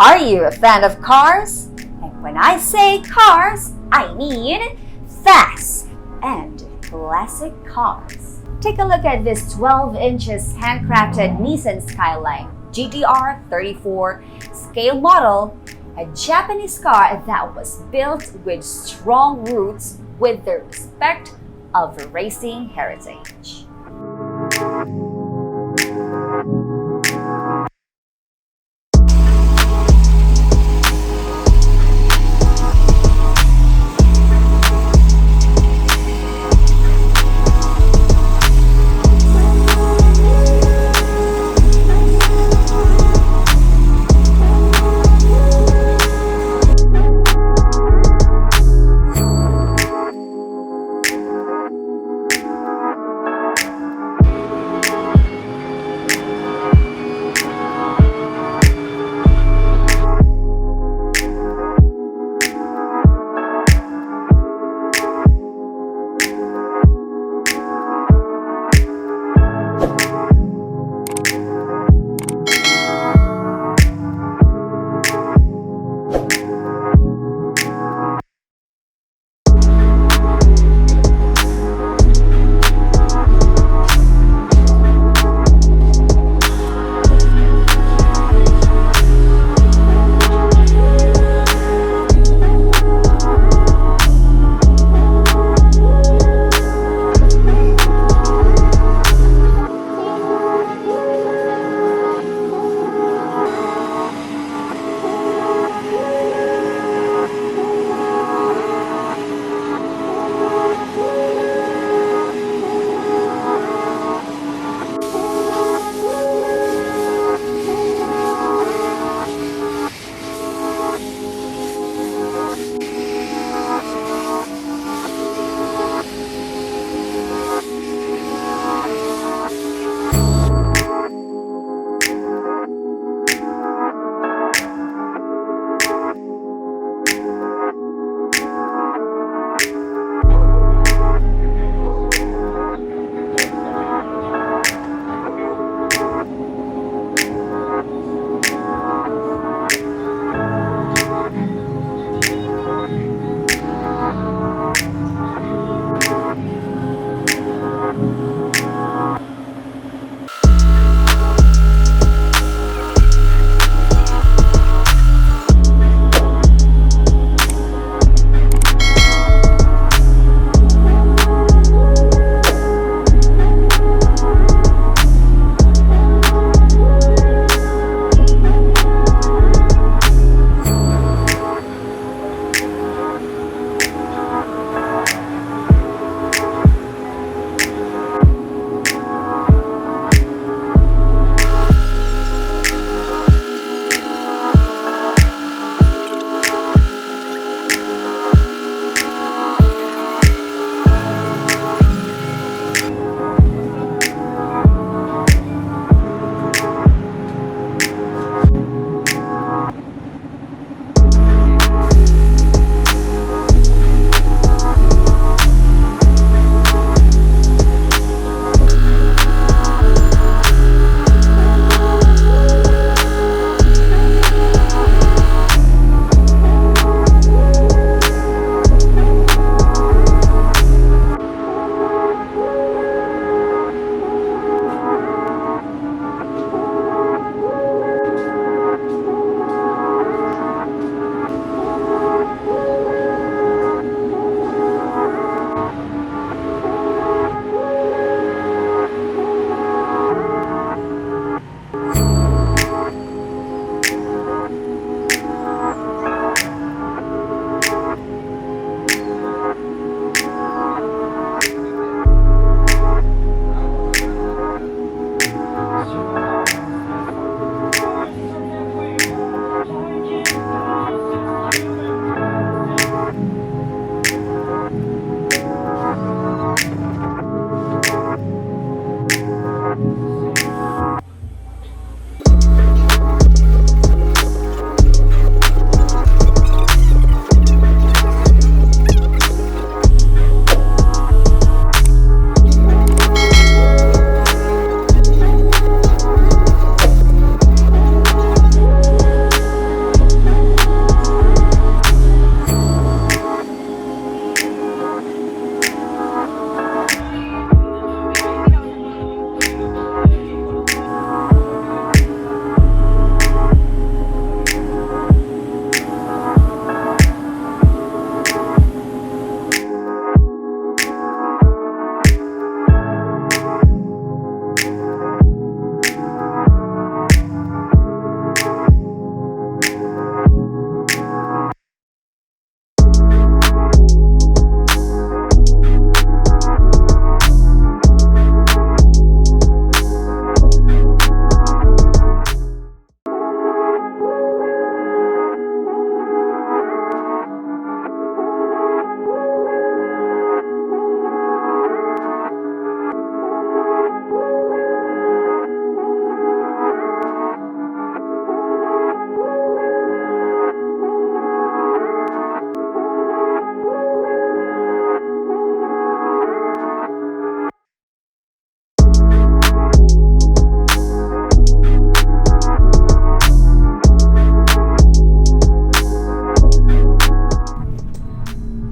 Are you a fan of cars? And when I say cars, I mean fast and classic cars. Take a look at this 12 inches handcrafted Nissan Skyline GTR R34 scale model, a Japanese car that was built with strong roots with the respect of racing heritage.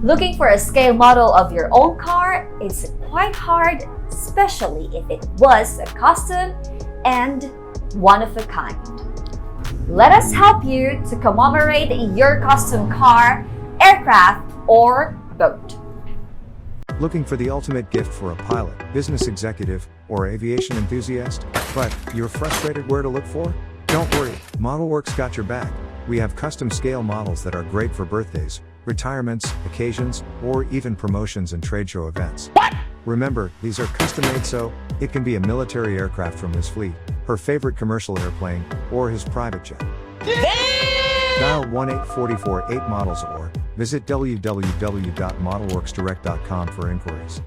Looking for a scale model of your own car is quite hard, especially if it was a custom and one of a kind. Let us help you to commemorate your custom car, aircraft, or boat. Looking for the ultimate gift for a pilot, business executive, or aviation enthusiast? But you're frustrated where to look for? Don't worry, Modelworks got your back. We have custom scale models that are great for birthdays, retirements, occasions, or even promotions and trade show events. What? Remember, these are custom made, so it can be a military aircraft from his fleet, her favorite commercial airplane, or his private jet. Dial 1-844-8 models or visit www.modelworksdirect.com for inquiries.